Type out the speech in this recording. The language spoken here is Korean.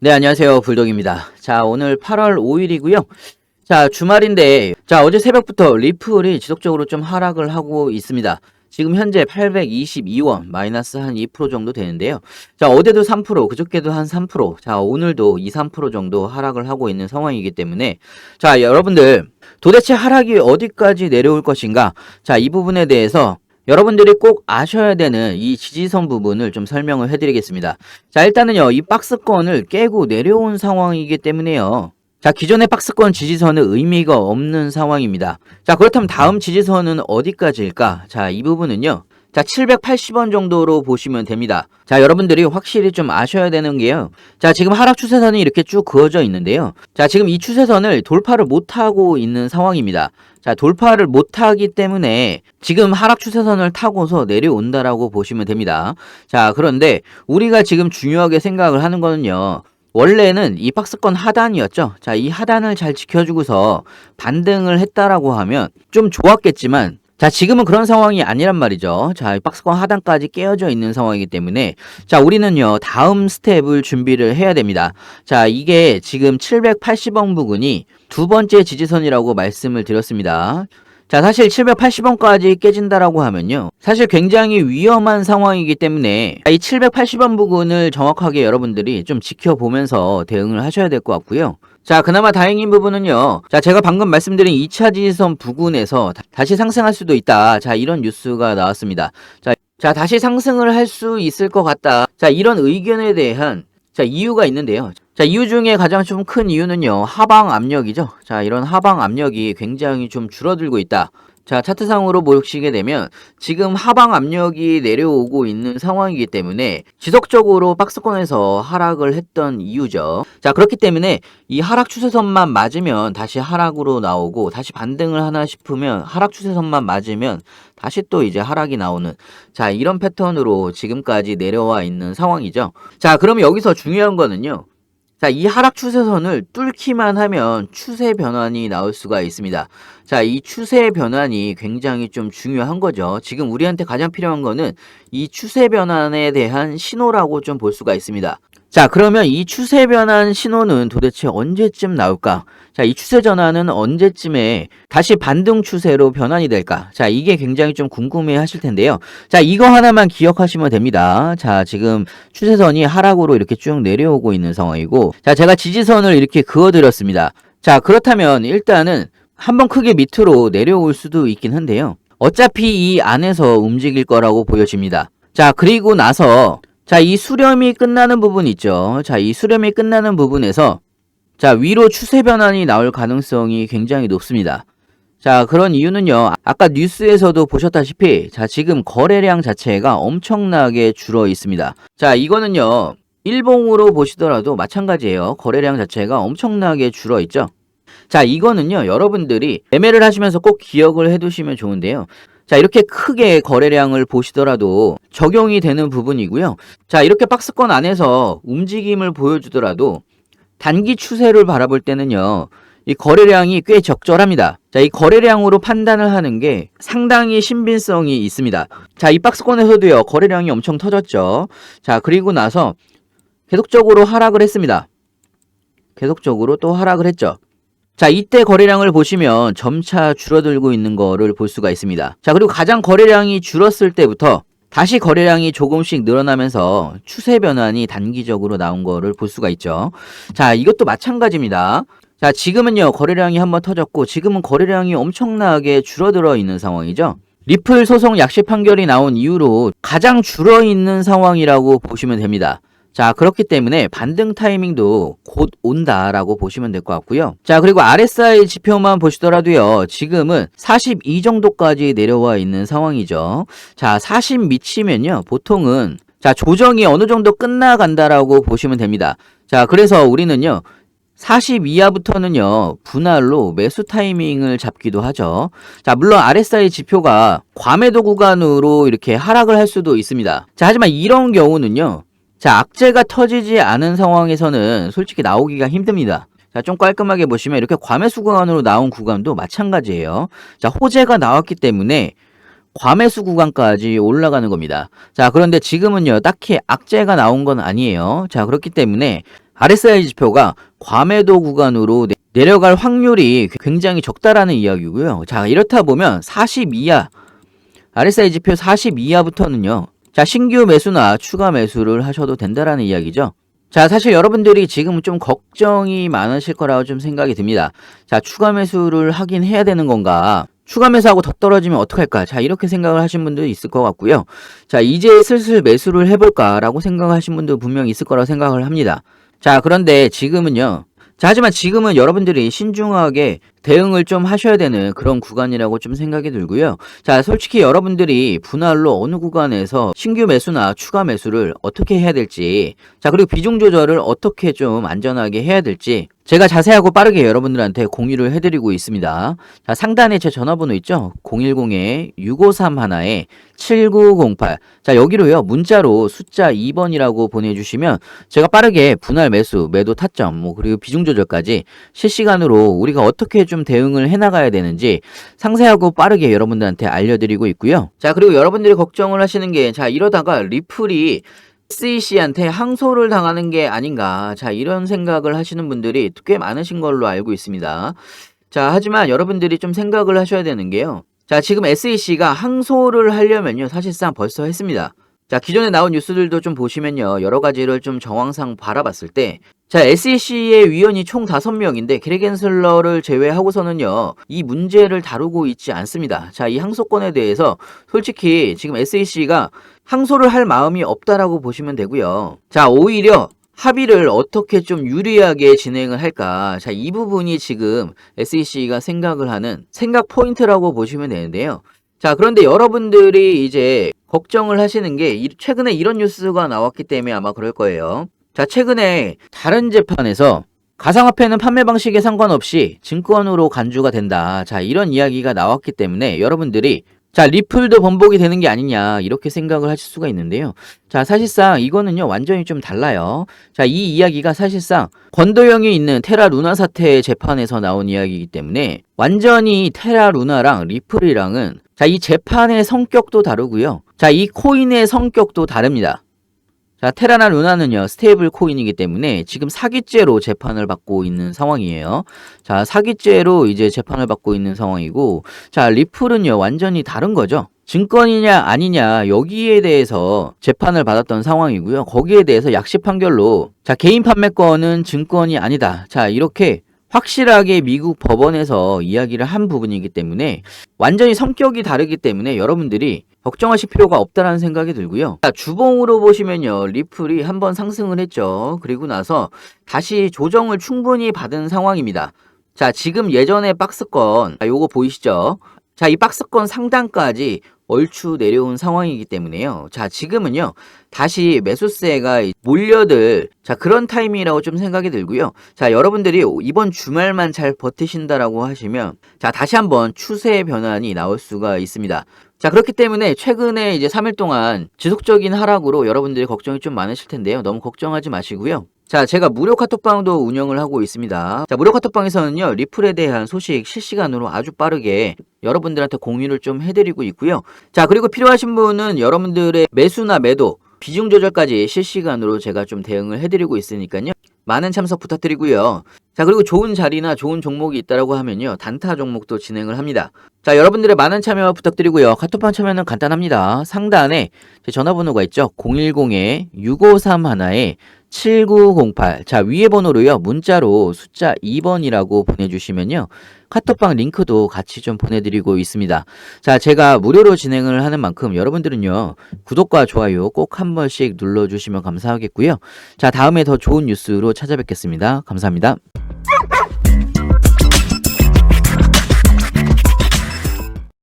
네, 안녕하세요. 불독입니다. 자, 오늘 8월 5일이고요. 자, 주말인데, 자, 어제 새벽부터 리플이 지속적으로 좀 하락을 하고 있습니다. 지금 현재 822원, 마이너스 한 2% 정도 되는데요. 자, 어제도 3%, 그저께도 한 3%, 자, 오늘도 2, 3% 정도 하락을 하고 있는 상황이기 때문에, 자, 여러분들, 도대체 하락이 어디까지 내려올 것인가? 자, 이 부분에 대해서 여러분들이 꼭 아셔야 되는 이 지지선 부분을 좀 설명을 해드리겠습니다. 자, 일단은요, 이 박스권을 깨고 내려온 상황이기 때문에요. 자, 기존의 박스권 지지선은 의미가 없는 상황입니다. 자, 그렇다면 다음 지지선은 어디까지일까? 자, 이 부분은요. 자, 780원 정도로 보시면 됩니다. 자, 여러분들이 확실히 좀 아셔야 되는 게요. 자, 지금 하락 추세선이 이렇게 쭉 그어져 있는데요. 자, 지금 이 추세선을 돌파를 못하고 있는 상황입니다. 자, 돌파를 못하기 때문에 지금 하락 추세선을 타고서 내려온다라고 보시면 됩니다. 자, 그런데 우리가 지금 중요하게 생각을 하는 거는요. 원래는 이 박스권 하단이었죠. 자, 이 하단을 잘 지켜주고서 반등을 했다라고 하면 좀 좋았겠지만, 자, 지금은 그런 상황이 아니란 말이죠. 자, 이 박스권 하단까지 깨어져 있는 상황이기 때문에, 자, 우리는요, 다음 스텝을 준비를 해야 됩니다. 자, 이게 지금 780원 부근이 두 번째 지지선이라고 말씀을 드렸습니다. 자, 사실 780원까지 깨진다라고 하면요. 사실 굉장히 위험한 상황이기 때문에 이 780원 부근을 정확하게 여러분들이 좀 지켜보면서 대응을 하셔야 될 것 같고요. 자, 그나마 다행인 부분은요. 자, 제가 방금 말씀드린 2차 지지선 부근에서 다시 상승할 수도 있다. 자, 이런 뉴스가 나왔습니다. 자, 다시 상승을 할 수 있을 것 같다. 자, 이런 의견에 대한 이유가 있는데요. 자, 이유 중에 가장 좀 큰 이유는요. 하방 압력이죠. 자, 이런 하방 압력이 굉장히 좀 줄어들고 있다. 자, 차트상으로 보시게 되면 지금 하방 압력이 내려오고 있는 상황이기 때문에 지속적으로 박스권에서 하락을 했던 이유죠. 자, 그렇기 때문에 이 하락 추세선만 맞으면 다시 하락으로 나오고 다시 반등을 하나 싶으면 하락 추세선만 맞으면 다시 또 이제 하락이 나오는, 자, 이런 패턴으로 지금까지 내려와 있는 상황이죠. 자, 그럼 여기서 중요한 거는요. 자, 이 하락 추세선을 뚫기만 하면 추세 변환이 나올 수가 있습니다. 자, 이 추세 변환이 굉장히 좀 중요한 거죠. 지금 우리한테 가장 필요한 거는 이 추세 변환에 대한 신호라고 좀 볼 수가 있습니다. 자, 그러면 이 추세 변환 신호는 도대체 언제쯤 나올까? 자, 이 추세 전환은 언제쯤에 다시 반등 추세로 변환이 될까? 자, 이게 굉장히 좀 궁금해 하실 텐데요. 자, 이거 하나만 기억하시면 됩니다. 자, 지금 추세선이 하락으로 이렇게 쭉 내려오고 있는 상황이고, 자, 제가 지지선을 이렇게 그어드렸습니다. 자, 그렇다면 일단은 한번 크게 밑으로 내려올 수도 있긴 한데요. 어차피 이 안에서 움직일 거라고 보여집니다. 자, 그리고 나서 자, 이 수렴이 끝나는 부분 있죠. 자, 이 수렴이 끝나는 부분에서 자, 위로 추세 변환이 나올 가능성이 굉장히 높습니다. 자, 그런 이유는요. 아까 뉴스에서도 보셨다시피 자, 지금 거래량 자체가 엄청나게 줄어 있습니다. 자, 이거는요. 일봉으로 보시더라도 마찬가지예요. 거래량 자체가 엄청나게 줄어 있죠. 자, 이거는요. 여러분들이 매매를 하시면서 꼭 기억을 해두시면 좋은데요. 자, 이렇게 크게 거래량을 보시더라도 적용이 되는 부분이고요. 자, 이렇게 박스권 안에서 움직임을 보여주더라도 단기 추세를 바라볼 때는요. 이 거래량이 꽤 적절합니다. 자, 이 거래량으로 판단을 하는 게 상당히 신빙성이 있습니다. 자, 이 박스권에서도요. 거래량이 엄청 터졌죠. 자, 그리고 나서 계속적으로 하락을 했습니다. 계속적으로 또 하락을 했죠. 자, 이때 거래량을 보시면 점차 줄어들고 있는 거를 볼 수가 있습니다. 자, 그리고 가장 거래량이 줄었을 때부터 다시 거래량이 조금씩 늘어나면서 추세 변환이 단기적으로 나온 거를 볼 수가 있죠. 자, 이것도 마찬가지입니다. 자, 지금은요, 거래량이 한번 터졌고, 지금은 거래량이 엄청나게 줄어들어 있는 상황이죠. 리플 소송 약식 판결이 나온 이후로 가장 줄어 있는 상황이라고 보시면 됩니다. 자, 그렇기 때문에 반등 타이밍도 곧 온다라고 보시면 될 것 같고요. 자, 그리고 RSI 지표만 보시더라도요. 지금은 42 정도까지 내려와 있는 상황이죠. 자, 40 미치면요. 보통은 자, 조정이 어느 정도 끝나간다라고 보시면 됩니다. 자, 그래서 우리는요. 40 이하부터는요. 분할로 매수 타이밍을 잡기도 하죠. 자, 물론 RSI 지표가 과매도 구간으로 이렇게 하락을 할 수도 있습니다. 자, 하지만 이런 경우는요. 자, 악재가 터지지 않은 상황에서는 솔직히 나오기가 힘듭니다. 자, 좀 깔끔하게 보시면 이렇게 과매수 구간으로 나온 구간도 마찬가지예요. 자, 호재가 나왔기 때문에 과매수 구간까지 올라가는 겁니다. 자, 그런데 지금은요, 딱히 악재가 나온 건 아니에요. 자, 그렇기 때문에 RSI 지표가 과매도 구간으로 내려갈 확률이 굉장히 적다라는 이야기고요. 자, 이렇다 보면 40 이하, RSI 지표 40 이하부터는요. 자, 신규 매수나 추가 매수를 하셔도 된다라는 이야기죠. 자, 사실 여러분들이 지금 좀 걱정이 많으실 거라고 좀 생각이 듭니다. 자, 추가 매수를 하긴 해야 되는 건가? 추가 매수하고 더 떨어지면 어떡할까? 자, 이렇게 생각을 하신 분도 있을 것 같고요. 자, 이제 슬슬 매수를 해볼까라고 생각하신 분도 분명히 있을 거라고 생각을 합니다. 자, 그런데 지금은요. 자, 하지만 지금은 여러분들이 신중하게 대응을 좀 하셔야 되는 그런 구간이라고 좀 생각이 들고요. 자, 솔직히 여러분들이 분할로 어느 구간에서 신규 매수나 추가 매수를 어떻게 해야 될지, 자, 그리고 비중 조절을 어떻게 좀 안전하게 해야 될지 제가 자세하고 빠르게 여러분들한테 공유를 해드리고 있습니다. 자, 상단에 제 전화번호 있죠? 010-6531-7908. 자, 여기로요, 문자로 숫자 2번이라고 보내주시면 제가 빠르게 분할 매수, 매도 타점, 그리고 비중 조절까지 실시간으로 우리가 어떻게 좀 대응을 해나가야 되는지 상세하고 빠르게 여러분들한테 알려드리고 있고요. 자, 그리고 여러분들이 걱정을 하시는 게, 자, 이러다가 리플이 SEC한테 항소를 당하는 게 아닌가, 자, 이런 생각을 하시는 분들이 꽤 많으신 걸로 알고 있습니다. 자, 하지만 여러분들이 좀 생각을 하셔야 되는 게요. 자, 지금 SEC가 항소를 하려면요, 사실상 벌써 했습니다. 자, 기존에 나온 뉴스들도 좀 보시면요, 여러 가지를 좀 정황상 바라봤을 때, 자, SEC의 위원이 총 5명인데 게리겐슬러를 제외하고서는요, 이 문제를 다루고 있지 않습니다. 자, 이 항소권에 대해서 솔직히 지금 SEC가 항소를 할 마음이 없다라고 보시면 되고요. 자, 오히려 합의를 어떻게 좀 유리하게 진행을 할까, 자, 이 부분이 지금 SEC가 생각을 하는 생각 포인트라고 보시면 되는데요. 자, 그런데 여러분들이 이제 걱정을 하시는 게 최근에 이런 뉴스가 나왔기 때문에 아마 그럴 거예요. 자, 최근에 다른 재판에서 가상화폐는 판매 방식에 상관없이 증권으로 간주가 된다. 자, 이런 이야기가 나왔기 때문에 여러분들이, 자, 리플도 번복이 되는 게 아니냐, 이렇게 생각을 하실 수가 있는데요. 자, 사실상 이거는요, 완전히 좀 달라요. 자, 이 이야기가 사실상 권도영이 있는 테라 루나 사태 재판에서 나온 이야기이기 때문에 완전히 테라 루나랑 리플이랑은, 자, 이 재판의 성격도 다르고요. 자, 이 코인의 성격도 다릅니다. 자, 테라나 루나는요, 스테이블 코인이기 때문에 지금 사기죄로 재판을 받고 있는 상황이에요. 자, 사기죄로 이제 재판을 받고 있는 상황이고, 자, 리플은요, 완전히 다른 거죠. 증권이냐 아니냐, 여기에 대해서 재판을 받았던 상황이고요. 거기에 대해서 약식 판결로, 자, 개인 판매권은 증권이 아니다. 자, 이렇게 확실하게 미국 법원에서 이야기를 한 부분이기 때문에 완전히 성격이 다르기 때문에 여러분들이 걱정하실 필요가 없다라는 생각이 들고요. 자, 주봉으로 보시면요, 리플이 한번 상승을 했죠. 그리고 나서 다시 조정을 충분히 받은 상황입니다. 자, 지금 예전에 박스권, 요거 보이시죠? 자, 이 박스권 상단까지 얼추 내려온 상황이기 때문에요. 자, 지금은요, 다시 매수세가 몰려들, 자, 그런 타이밍이라고 좀 생각이 들고요. 자, 여러분들이 이번 주말만 잘 버티신다라고 하시면, 자, 다시 한번 추세 변환이 나올 수가 있습니다. 자, 그렇기 때문에 최근에 이제 3일 동안 지속적인 하락으로 여러분들이 걱정이 좀 많으실 텐데요. 너무 걱정하지 마시고요. 자, 제가 무료 카톡방도 운영을 하고 있습니다. 자, 무료 카톡방에서는요, 리플에 대한 소식 실시간으로 아주 빠르게 여러분들한테 공유를 좀 해드리고 있고요. 자, 그리고 필요하신 분은 여러분들의 매수나 매도, 비중 조절까지 실시간으로 제가 좀 대응을 해드리고 있으니까요. 많은 참석 부탁드리고요. 자, 그리고 좋은 자리나 좋은 종목이 있다라고 하면요, 단타 종목도 진행을 합니다. 자, 여러분들의 많은 참여 부탁드리고요. 카톡방 참여는 간단합니다. 상단에 제 전화번호가 있죠. 010-6531-7908. 자, 위에 번호로요, 문자로 숫자 2번이라고 보내주시면요, 카톡방 링크도 같이 좀 보내드리고 있습니다. 자, 제가 무료로 진행을 하는 만큼 여러분들은요, 구독과 좋아요 꼭 한 번씩 눌러주시면 감사하겠고요. 자, 다음에 더 좋은 뉴스로 찾아뵙겠습니다. 감사합니다.